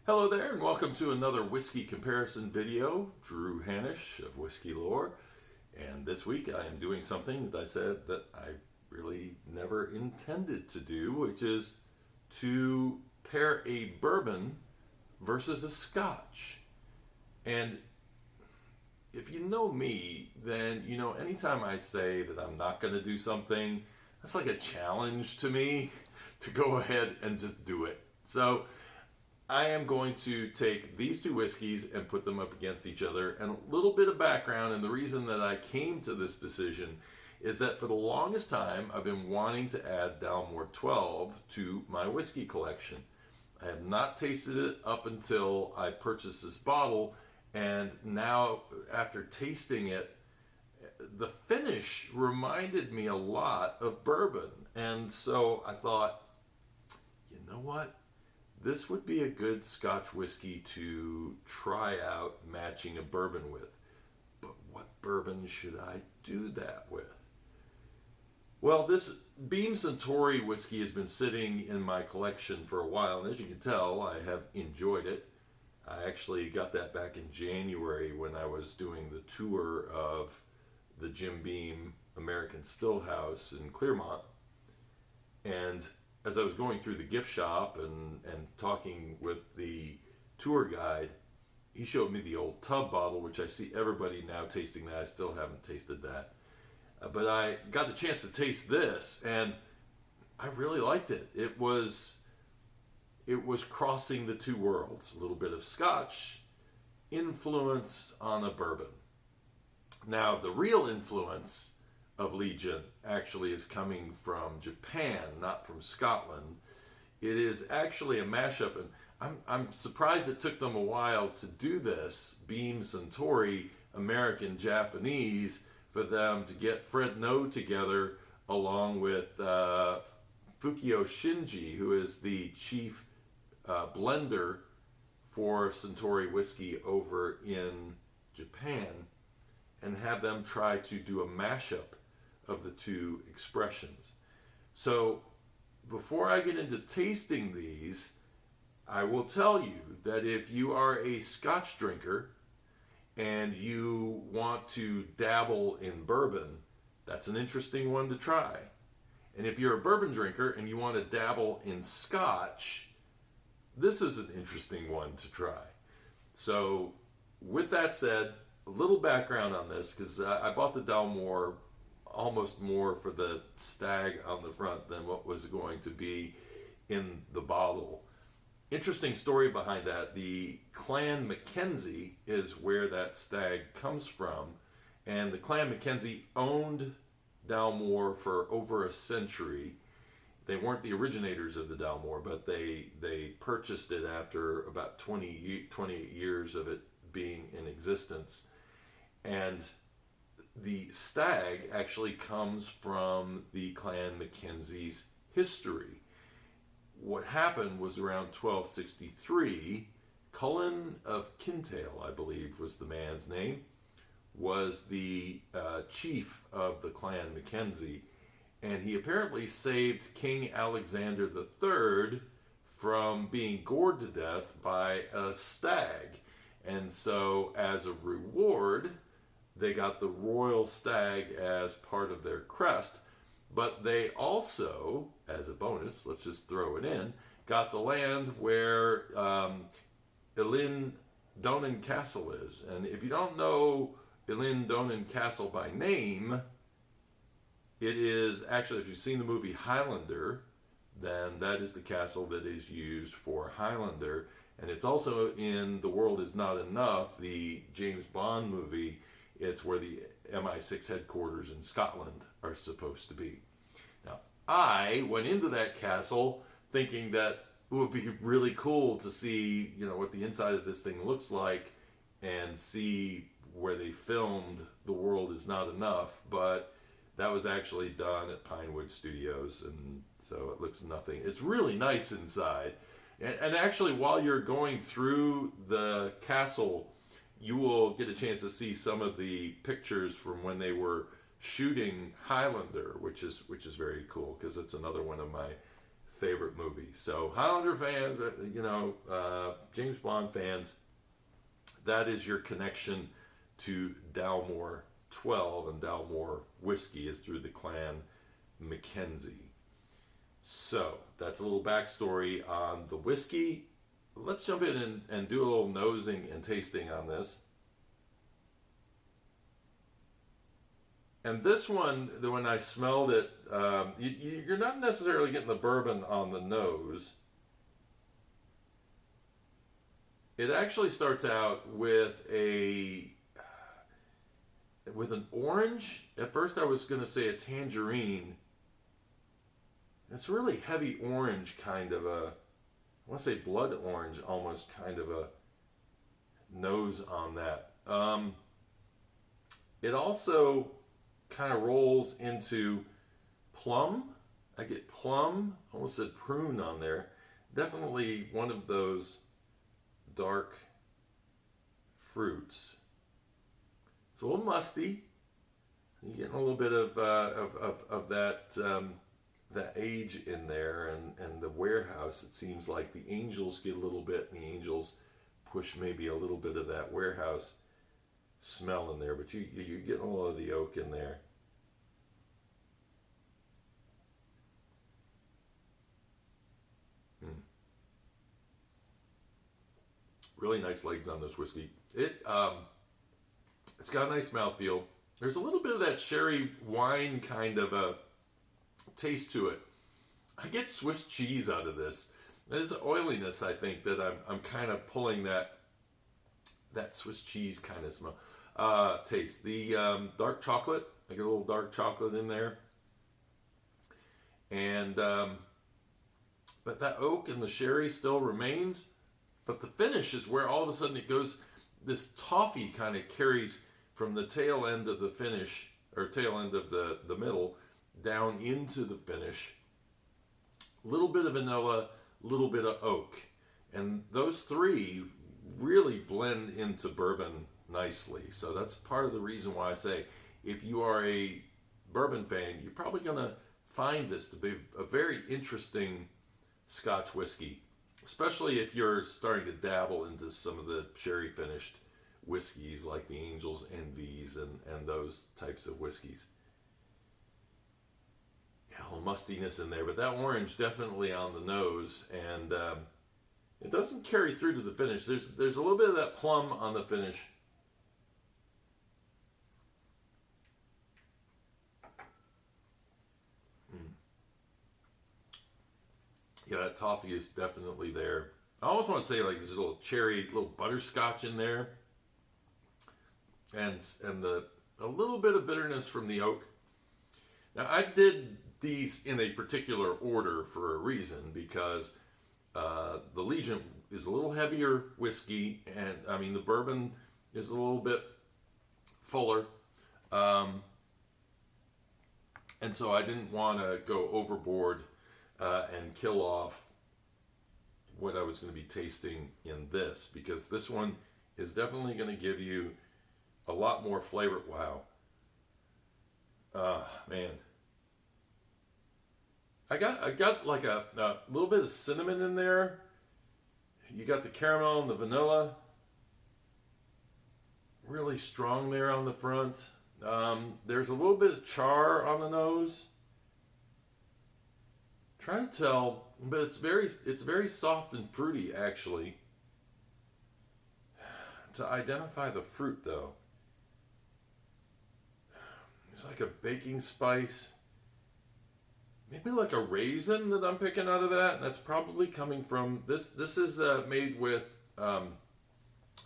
Hello there, and welcome to another whiskey comparison video. Drew Hanish of Whiskey Lore, and this week I am doing something that I said that I really never intended to do, which is to pair a bourbon versus a scotch. And if you know me, then you know anytime I say that I'm not going to do something, that's like a challenge to me to go ahead and just do it. So I am going to take these two whiskeys and put them up against each other. And a little bit of background, and the reason that I came to this decision is that for the longest time I've been wanting to add Dalmore 12 to my whiskey collection. I have not tasted it up until I purchased this bottle, and now after tasting it, the finish reminded me a lot of bourbon. And so I thought, you know what? This would be a good Scotch whiskey to try out matching a bourbon with. But what bourbon should I do that with? Well, this Beam Suntory whiskey has been sitting in my collection for a while, and as you can tell, I have enjoyed it. I actually got that back in January when I was doing the tour of the Jim Beam American Stillhouse in Clearmont. And as I was going through the gift shop and talking with the tour guide, he showed me the old tub bottle, which I see everybody now tasting that. I still haven't tasted that. But I got the chance to taste this, and I really liked it. It was crossing the two worlds. A little bit of Scotch influence on a bourbon. Now, the real influence of Legent actually is coming from Japan, not from Scotland. It is actually a mashup, and I'm surprised it took them a while to do this. Beam Suntory, American Japanese, for them to get Fred No together along with Fukuyo Shinji, who is the chief blender for Suntory whiskey over in Japan, and have them try to do a mashup of the two expressions. So before I get into tasting these, I will tell you that if you are a Scotch drinker and you want to dabble in bourbon, that's an interesting one to try. And if you're a bourbon drinker and you want to dabble in Scotch, this is an interesting one to try. So with that said, a little background on this, because I bought the Dalmore almost more for the stag on the front than what was going to be in the bottle. Interesting story behind that. The Clan MacKenzie is where that stag comes from, and the Clan MacKenzie owned Dalmore for over a century. They weren't the originators of the Dalmore, but they purchased it after about 28 years of it being in existence. And the stag actually comes from the Clan MacKenzie's history. What happened was around 1263, Cullen of Kintail, I believe was the man's name, was the chief of the Clan MacKenzie, and he apparently saved King Alexander III from being gored to death by a stag. And so as a reward, they got the royal stag as part of their crest, but they also, as a bonus, let's just throw it in, got the land where Eilean Donan Castle is. And if you don't know Eilean Donan Castle by name, it is actually, if you've seen the movie Highlander, then that is the castle that is used for Highlander. And it's also in The World Is Not Enough, the James Bond movie. It's where the MI6 headquarters in Scotland are supposed to be. Now, I went into that castle thinking that it would be really cool to see, what the inside of this thing looks like and see where they filmed The World Is Not Enough, but that was actually done at Pinewood Studios, and so it looks nothing. It's really nice inside. And actually, while you're going through the castle, you will get a chance to see some of the pictures from when they were shooting Highlander, which is very cool, because it's another one of my favorite movies. So Highlander fans, you know, James Bond fans, that is your connection to Dalmore 12, and Dalmore whiskey is through the Clan MacKenzie. So that's a little backstory on the whiskey. Let's jump in and do a little nosing and tasting on this. And this one, when I smelled it, you're not necessarily getting the bourbon on the nose. It actually starts out with an orange. At first I was going to say a tangerine. It's really heavy orange, kind of a, I want to say blood orange, almost kind of a nose on that. It also kind of rolls into plum. I get plum, almost said prune on there. Definitely one of those dark fruits. It's a little musty. You're getting a little bit of that age in there, and the warehouse. It seems like the angels get a little bit, and the angels push maybe a little bit of that warehouse smell in there, but you get a lot of the oak in there. Really nice legs on this whiskey. It's got a nice mouthfeel. There's a little bit of that sherry wine kind of a taste to it. I get Swiss cheese out of this. There's an oiliness, I think, that I'm kind of pulling that Swiss cheese kind of smell, taste. The dark chocolate, I get a little dark chocolate in there, and but that oak and the sherry still remains. But the finish is where all of a sudden it goes. This toffee kind of carries from the tail end of the finish, or tail end of the middle, down into the finish. A little bit of vanilla, a little bit of oak. And those three really blend into bourbon nicely. So that's part of the reason why I say, if you are a bourbon fan, you're probably going to find this to be a very interesting Scotch whiskey. Especially if you're starting to dabble into some of the sherry finished whiskeys like the Angel's Envies and those types of whiskeys. Yeah, a little mustiness in there, but that orange definitely on the nose, and it doesn't carry through to the finish. There's a little bit of that plum on the finish. Yeah, that toffee is definitely there. I almost want to say like there's a little cherry, little butterscotch in there, and a little bit of bitterness from the oak. Now I did these in a particular order for a reason, because the Legent is a little heavier whiskey, and I mean the bourbon is a little bit fuller, and so I didn't want to go overboard and kill off what I was going to be tasting in this, because this one is definitely going to give you a lot more flavor. Wow. Man. I got like a little bit of cinnamon in there. You got the caramel and the vanilla. Really strong there on the front. There's a little bit of char on the nose. Trying to tell, but it's very soft and fruity actually. To identify the fruit though, it's like a baking spice, maybe like a raisin that I'm picking out of that. And that's probably coming from this. This is made with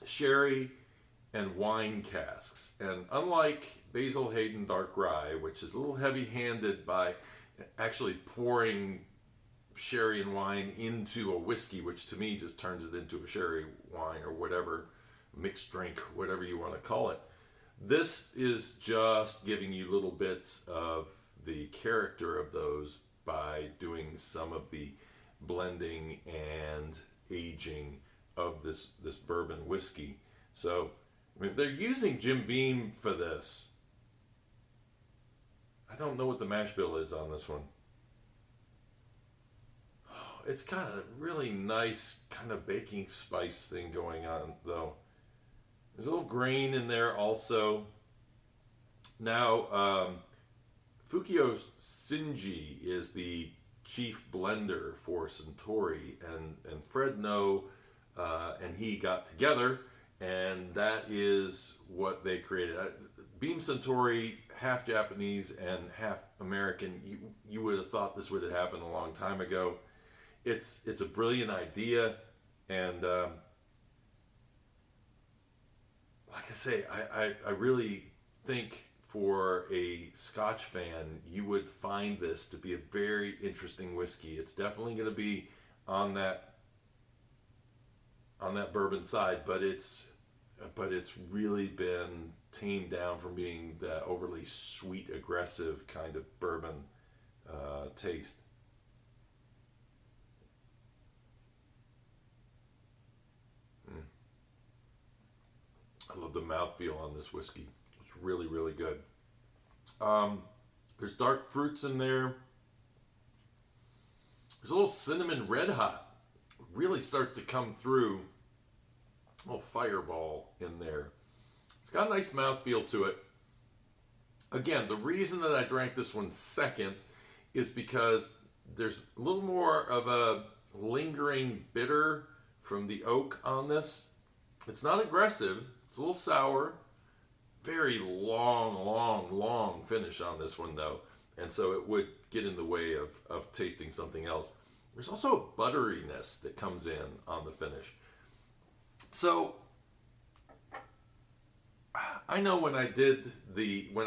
sherry and wine casks, and unlike Basil Hayden Dark Rye, which is a little heavy-handed by actually pouring sherry and wine into a whiskey, which to me just turns it into a sherry wine or whatever, mixed drink, whatever you want to call it. This is just giving you little bits of the character of those by doing some of the blending and aging of this bourbon whiskey. So I mean, if they're using Jim Beam for this, I don't know what the mash bill is on this one. it's got a really nice kind of baking spice thing going on, though. There's a little grain in there also. Now, Fukuyo Shinji is the chief blender for Suntory, and Fred No and he got together, and that is what they created. Beam Suntory, half Japanese and half American. You would have thought this would have happened a long time ago. It's a brilliant idea, and like I say, I really think for a Scotch fan, you would find this to be a very interesting whiskey. It's definitely going to be on that bourbon side, but it's really been tamed down from being the overly sweet, aggressive kind of bourbon taste. I love the mouthfeel on this whiskey. It's really, really good. There's dark fruits in there. There's a little cinnamon red hot. Really starts to come through. A little fireball in there. It's got a nice mouthfeel to it. Again, the reason that I drank this one second is because there's a little more of a lingering bitter from the oak on this. It's not aggressive. It's a little sour. Very long finish on this one, though. And so it would get in the way of tasting something else. There's also a butteriness that comes in on the finish. So I know when I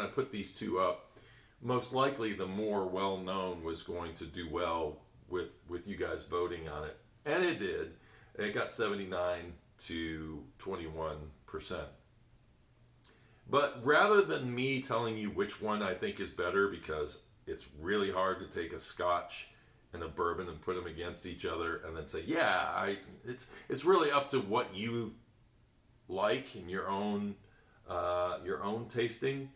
put these two up, most likely the more well-known was going to do well with you guys voting on it. And it did. It got 79 to 21%. But rather than me telling you which one I think is better, because it's really hard to take a Scotch and a bourbon and put them against each other and then say, yeah, it's really up to what you like in your own tasting.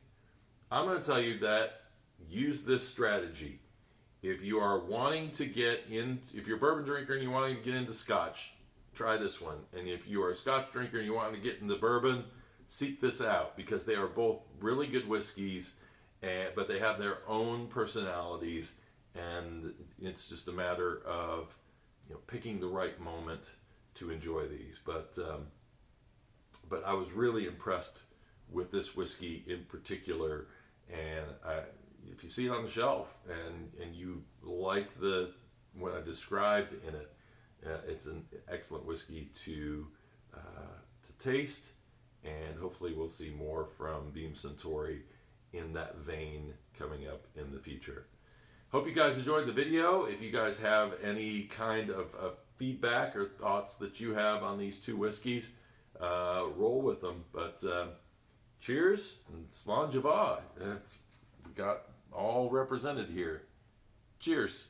I'm going to tell you that use this strategy. If you are wanting to get in, if you're a bourbon drinker and you want to get into Scotch, try this one. And if you are a Scotch drinker and you want to get into bourbon, seek this out, because they are both really good whiskeys, but they have their own personalities, and it's just a matter of picking the right moment to enjoy these. But I was really impressed with this whiskey in particular, and if you see it on the shelf and you like what I described in it, it's an excellent whiskey to taste. And hopefully we'll see more from Beam Suntory in that vein coming up in the future. Hope you guys enjoyed the video. If you guys have any kind of feedback or thoughts that you have on these two whiskeys, roll with them. But cheers and Slan Java. We got all represented here. Cheers.